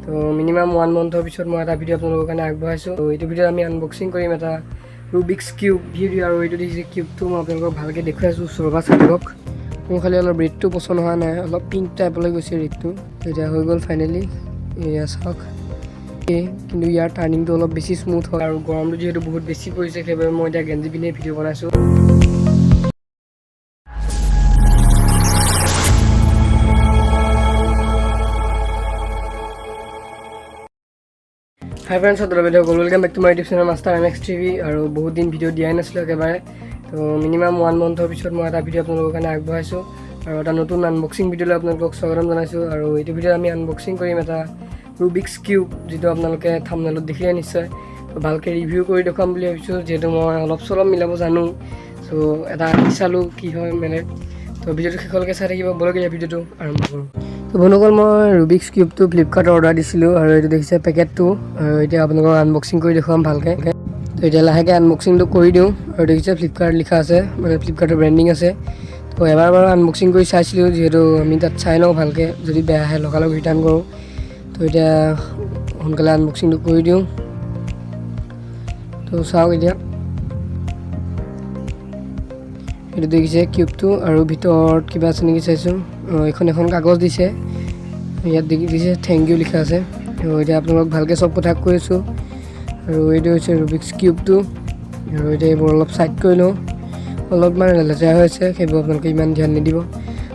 তো মিনিমাম 1 মান্থৰ পিছত মই এটা ভিডিঅ' আপোনালোকৰ কাৰণে আগবঢ়াইছোঁ। তো এইটো ভিডিঅ'ত আমি আনবক্সিং কৰিম এটা ৰুবিক্স কিউব ভিডিঅ', আৰু এইটো দেখিছে কিউবটো মই আপোনালোকক ভালকৈ দেখুৱাই আছোঁ ওচৰৰ পৰা চাই থাকক। মোৰ খালি অলপ ৰেডটো পচন্দ হোৱা নাই, অলপ পিংক টাইপলৈ গৈছে ৰেডটো। তো এতিয়া হৈ গ'ল ফাইনেলি, এয়া চাওক। কিন্তু ইয়াৰ টাৰ্ণিংটো অলপ বেছি স্মুথ হয়, আৰু গৰমটো যিহেতু বহুত বেছি পৰিছে সেইবাবে মই এতিয়া গেঞ্জি পিন্ধি ভিডিঅ' বনাইছোঁ। Hi friends, welcome back to my YouTube channel master MX3B। আৰু বহুত দিন ভিডিঅ' দিয়াই নাছিলোঁ একেবাৰে। তো মিনিমাম 1 মান্থৰ পিছত মই এটা ভিডিঅ' আপোনালোকৰ কাৰণে আগবঢ়াইছোঁ, আৰু এটা নতুন আনবক্সিং ভিডিঅ'লৈ আপোনালোকক স্বাগতম জনাইছোঁ। আৰু এইটো ভিডিঅ'ত আমি আনবক্সিং কৰিম এটা ৰুবিক্স কিউব, যিটো আপোনালোকে থাম্বনেইলত দেখিলে নিশ্চয়। তো ভালকৈ ৰিভিউ কৰি দেখুৱাম বুলি ভাবিছোঁ, যিহেতু মই অলপ চলপ মিলাব জানো। চ' এটা চালোঁ কি হয় মানে। তো ভিডিঅ'টো শেষলৈকে চাই থাকিব। বলক এতিয়া ভিডিঅ'টো আৰম্ভ কৰোঁ। তো বন্ধুসকল, মই ৰুবিক্স কিউবটো ফ্লিপকাৰ্টত অৰ্ডাৰ দিছিলোঁ, আৰু এইটো দেখিছে পেকেটটো। আৰু এতিয়া আপোনালোকক আনবক্সিং কৰি দেখুৱাম ভালকৈ। তো এতিয়া লাহেকৈ আনবক্সিংটো কৰি দিওঁ। আৰু দেখিছে ফ্লিপকাৰ্ট লিখা আছে, মানে ফ্লিপকাৰ্টৰ ব্ৰেণ্ডিং আছে। তো এবাৰ বাৰু আনবক্সিং কৰি চাইছিলোঁ, যিহেতু আমি তাত চাই লওঁ ভালকৈ, যদি বেয়া আহে লগালগ ৰিটাৰ্ণ কৰোঁ। তো এতিয়া সোনকালে আনবক্সিংটো কৰি দিওঁ। তো চাওক এতিয়া, এইটো দেখিছে কিউবটো, আৰু ভিতৰত কিবা আছে নেকি চাইছোঁ। এখন কাগজ দিছে, ইয়াত দিছে থেংক ইউ লিখা আছে। তো এতিয়া আপোনালোকক ভালকৈ চব কথা কৈ আছোঁ। আৰু এইটো হৈছে ৰুবিক্স কিউবটো। আৰু এতিয়া এইবোৰ অলপ ছাইড কৰি লওঁ, অলপমান লেতেৰা হৈ আছে, সেইবোৰ আপোনালোকে ইমান ধ্যান নিদিব।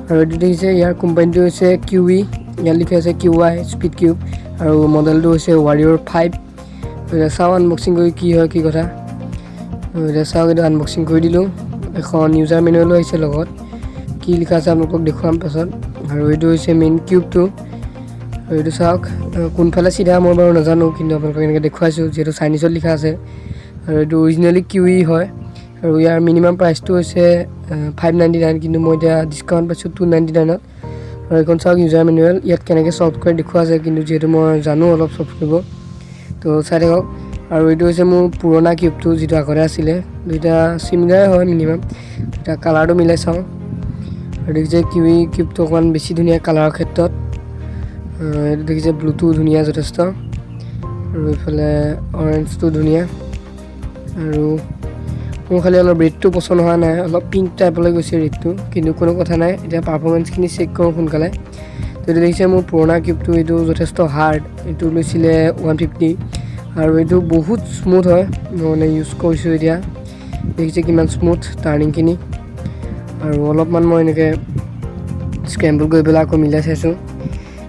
আৰু এইটো দেখিছে ইয়াৰ কোম্পানীটো হৈছে QiYi, ইয়াত লিখা আছে QiYi স্পীড কিউব, আৰু মডেলটো হৈছে Warrior 5। এতিয়া চাওঁ আনবক্সিং কৰি কি হয় কি কথা। এতিয়া চাওক, এইটো আনবক্সিং কৰি দিলোঁ। এখন ইউজাৰ মেনুৱেলো আহিছে লগত, কি লিখা আছে আপোনালোকক দেখুৱাম পাছত। আৰু এইটো হৈছে মেইন কিউবটো। আৰু এইটো চাওক, কোনফালে চিধা মই বাৰু নাজানো, কিন্তু আপোনালোকক এনেকৈ দেখুৱাইছোঁ, যিহেতু চাইনিজত লিখা আছে। আৰু এইটো অৰিজিনেলি QiYi হয়। আৰু ইয়াৰ মিনিমাম প্ৰাইচটো হৈছে 599, কিন্তু মই এতিয়া ডিছকাউণ্ট পাইছোঁ 299ত। আৰু এইখন চাওক ইউজাৰ মেনুৱেল, ইয়াত কেনেকৈ ছল্ভ কৰি দেখুওৱা আছে, কিন্তু যিহেতু মই জানো অলপ ছল্ভ কৰিব, তো চাই থাকক। আৰু এইটো হৈছে মোৰ পুৰণা কিউবটো, যিটো আগতে আছিলে। দুইটা চিমিলাৰে হয় মিনিমাম। এতিয়া কালাৰটো মিলাই চাওঁ। আৰু দেখিছে QiYi কিউবটো অকণমান বেছি ধুনীয়া কালাৰৰ ক্ষেত্ৰত। এইটো দেখিছে ব্লুটো ধুনীয়া যথেষ্ট, আৰু এইফালে অৰেঞ্জটো ধুনীয়া। আৰু মোৰ খালি অলপ ৰেডটো পচন্দ হোৱা নাই, অলপ পিংক টাইপলৈ গৈছে ৰেডটো, কিন্তু কোনো কথা নাই। এতিয়া পাৰফৰ্মেঞ্চখিনি চেক কৰোঁ সোনকালে। তো এইটো দেখিছে মোৰ পুৰণা কিউবটো, এইটো যথেষ্ট হাৰ্ড। এইটো লৈছিলে 150, আৰু এইটো বহুত স্মুথ হয়। মই মানে ইউজ কৰিছোঁ এতিয়া, দেখিছে কিমান স্মুথ টাৰ্ণিংখিনি। আৰু অলপমান মই এনেকৈ স্ক্ৰেম্বল কৰি পেলাই আকৌ মিলাই চাইছোঁ,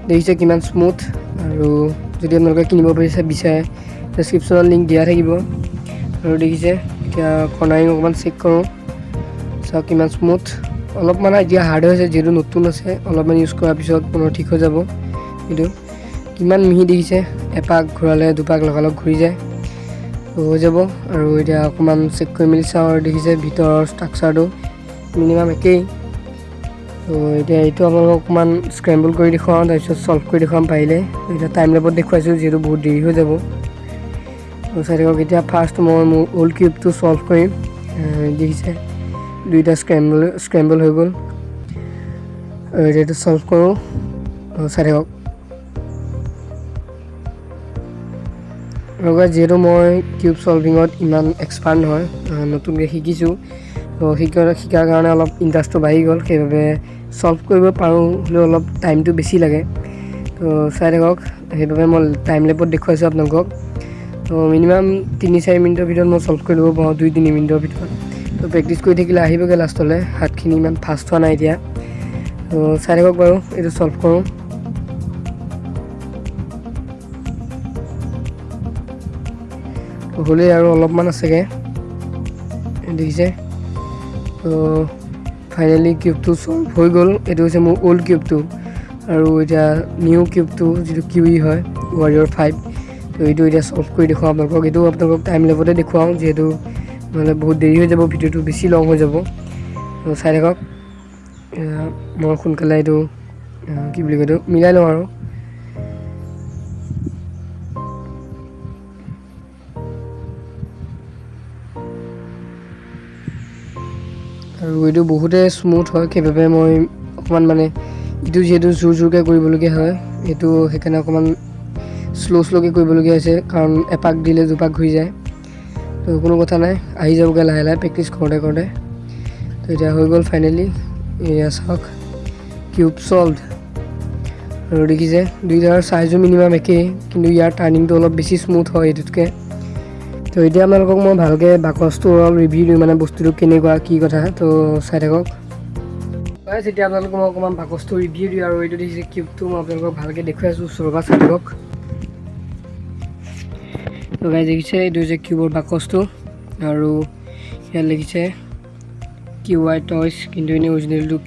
দেখিছে কিমান স্মুথ। আৰু যদি আপোনালোকে কিনিব বিচাৰে ডেছক্ৰিপশ্যনত লিংক দিয়া থাকিব। আৰু দেখিছে এতিয়া কৰ্ণাৰিং অকণমান চেক কৰোঁ, চাওক কিমান স্মুথ। অলপমান এতিয়া হাৰ্ড হৈছে, যিহেতু নতুন আছে, অলপমান ইউজ কৰাৰ পিছত পুনৰ ঠিক হৈ যাব। এইটো কিমান মিহি দেখিছে, এপাক ঘূৰালে দুপাক লগালগ ঘূৰি যায়, হৈ যাব। আৰু এতিয়া অকণমান চেক কৰি মেলি চাওঁ, আৰু দেখিছে ভিতৰৰ ষ্ট্ৰাকচাৰটো মিনিমাম একেই। তো এতিয়া এইটো আপোনালোকক অকণমান স্ক্ৰেম্বল কৰি দেখুৱাওঁ, তাৰপিছত ছল্ভ কৰি দেখুৱাম পাৰিলে। এতিয়া টাইম লেপত দেখুৱাইছোঁ, যিহেতু বহুত দেৰি হৈ যাব। তো চাই থাকক। এতিয়া ফাৰ্ষ্ট মই মোৰ অল্ড কিউবটো ছল্ভ কৰিম। দেখিছে দুইটা স্ক্ৰেম্বল হৈ গ'ল। এতিয়া এইটো ছল্ভ কৰোঁ, চাই থাকক। আৰু যিহেতু মই কিউব ছলভিঙত ইমান এক্সপাৰ্ট নহয়, নতুনকৈ শিকিছোঁ। তো শিকাৰ কাৰণে অলপ ইণ্টাৰেষ্টটো বাঢ়ি গ'ল, সেইবাবে ছল্ভ কৰিব পাৰোঁ, হ'লেও অলপ টাইমটো বেছি লাগে। তো চাই থাকক, সেইবাবে মই টাইম লেপত দেখুৱাইছোঁ আপোনালোকক। তো মিনিমাম 3-4 মিনিটৰ ভিতৰত মই ছল্ভ কৰি ল'ব পাৰোঁ, 2-3 মিনিটৰ ভিতৰত। তো প্ৰেক্টিছ কৰি থাকিলে আহিবগৈ লাষ্টলৈ, হাতখিনি ইমান ফাষ্ট হোৱা নাই এতিয়া। তো চাই থাকক বাৰু, এইটো ছল্ভ কৰোঁ। হ'লেই আৰু অলপমান আছেগৈ, দেখিছে। তো ফাইনেলি কিউবটো ছল্ভ হৈ গ'ল। এইটো হৈছে মোৰ অল্ড কিউবটো, আৰু এতিয়া নিউ কিউবটো যিটো QiYi হয়, Warrior 5। তো এইটো এতিয়া ছল্ভ কৰি দেখুৱাওঁ আপোনালোকক। এইটো আপোনালোকক টাইম লেপতে দেখুৱাওঁ, যিহেতু নহ'লে বহুত দেৰি হৈ যাব, ভিডিঅ'টো বেছি লং হৈ যাব। তো চাই থাকক। মই সোনকালে এইটো কি বুলি কয়, এইটো মিলাই লওঁ। আৰু এইটো বহুতে স্মুথ হয়, সেইবাবে মই অকণমান মানে ইটো যিহেতু জোৰকৈ কৰিবলগীয়া হয়, এইটো সেইকাৰণে অকণমান শ্ল'কৈ কৰিবলগীয়া হৈছে কাৰণ এপাক দিলে দুপাক ঘূৰি যায়। তো কোনো কথা নাই, আহি যাবগৈ লাহে লাহে প্ৰেক্টিছ কৰোঁতে কৰোঁতে। তো এতিয়া হৈ গ'ল ফাইনেলি। এয়া চাওক কিউব ছল্ভ। আৰু দেখিছে দুইটাৰ চাইজো মিনিমাম একেই, কিন্তু ইয়াৰ টাৰ্ণিংটো অলপ বেছি স্মুথ হয় এইটোতকৈ। তো এতিয়া আপোনালোকক মই ভালকৈ বাকচটো অলপ ৰিভিউ দিওঁ, মানে বস্তুটো কেনেকুৱা কি কথা। তো চাই থাকক। এতিয়া আপোনালোকক মই অকণমান বাকচটো ৰিভিউ দিওঁ। আৰু এইটো দেখিছে কিউবটো মই আপোনালোকক ভালকৈ দেখুৱাই আছোঁ, ওচৰৰ পৰা চাই থাকক। তো গাইজ দেখিছে এইটো হৈছে কিউবৰ বাকচটো, আৰু ইয়াত লিখিছে QiYi টইচ, কিন্তু এনেই অৰিজিনেলটো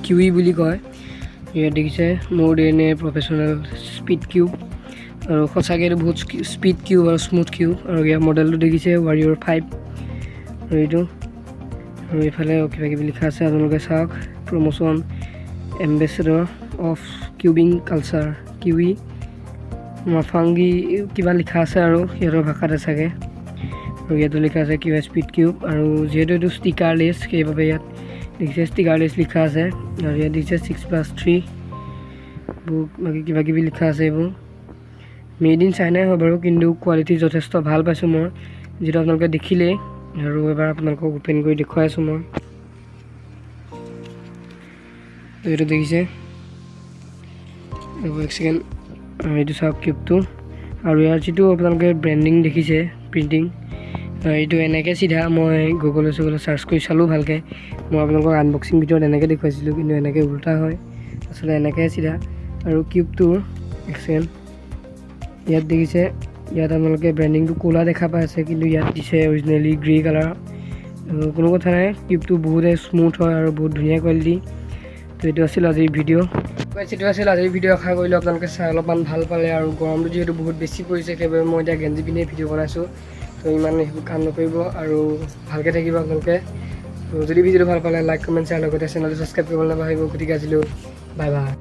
QiYi বুলি কয়। ইয়াত দেখিছে মোৰ এনে প্ৰফেচনেল স্পীড কিউব, আৰু সঁচাকৈ এইটো বহুত স্পীড কিউব আৰু স্মুথ কিউব। আৰু ইয়াৰ মডেলটো দেখিছে Warrior 5, আৰু এইটো আৰু এইফালে কিবা কিবি লিখা আছে আপোনালোকে চাওক। Promotion ambassador of cubing culture QiYi মাফাংগি কিবা লিখা আছে আৰু সিহঁতৰ ভাষাতে চাগে। আৰু ইয়াতো লিখা আছে QiYi স্পীড কিউব। আৰু যিহেতু এইটো ষ্টিকাৰলেছ, সেইবাবে ইয়াত দেখিছে ষ্টিকাৰলেছ লিখা আছে। আৰু ইয়াত দেখিছে 6+3 বুক, বাকী কিবা কিবি লিখা আছে। এইবোৰ মেড ইন চাইনাই হয় বাৰু, কিন্তু কোৱালিটি যথেষ্ট ভাল পাইছোঁ মই, যিটো আপোনালোকে দেখিলেই। আৰু এবাৰ আপোনালোকক অ'পেন কৰি দেখুৱাই আছোঁ মই। এইটো দেখিছে, এক ছেকেণ্ড। এইটো চাওক কিউবটো। আৰু ইয়াৰ যিটো আপোনালোকে ব্ৰেণ্ডিং দেখিছে প্ৰিণ্টিং, এইটো এনেকৈ চিধা মই গুগলে চাৰ্চ কৰি চালোঁ ভালকৈ। মই আপোনালোকক আনবক্সিং ভিডিঅ'ত এনেকৈ দেখুৱাইছিলোঁ, কিন্তু এনেকৈ উল্টা হয়, আচলতে এনেকৈ চিধা। আৰু কিউবটোৰ এক ছেকেণ্ড, ইয়াত দেখিছে, ইয়াত আপোনালোকে ব্ৰেণ্ডিংটো ক'লা দেখা পাই আছে, কিন্তু ইয়াত দিছে অৰিজিনেলি গ্ৰে কালাৰ। কোনো কথা নাই, কিউবটো বহুতেই স্মুথ হয় আৰু বহুত ধুনীয়া কোৱালিটি। তো এইটো আছিল আজিৰ ভিডিঅ'। এইটো আছিল আজিৰ ভিডিঅ'। আশা কৰিলোঁ আপোনালোকে চাই অলপমান ভাল পালে। আৰু গৰমটো যিহেতু বহুত বেছি পৰিছে, সেইবাবে মই এতিয়া গেঞ্জি পিন্ধিয়ে ভিডিঅ' বনাইছোঁ। তো ইমান সেইবোৰ কাম নকৰিব আৰু ভালকৈ থাকিব আপোনালোকে। তো যদি ভিডিঅ'টো ভাল পালে লাইক কমেণ্ট শ্বেয়াৰ, লগতে চেনেলটো ছাবস্ক্ৰাইব কৰিবলৈ নাপাহৰিব। গতিকে আজিলৈ বাই বাই।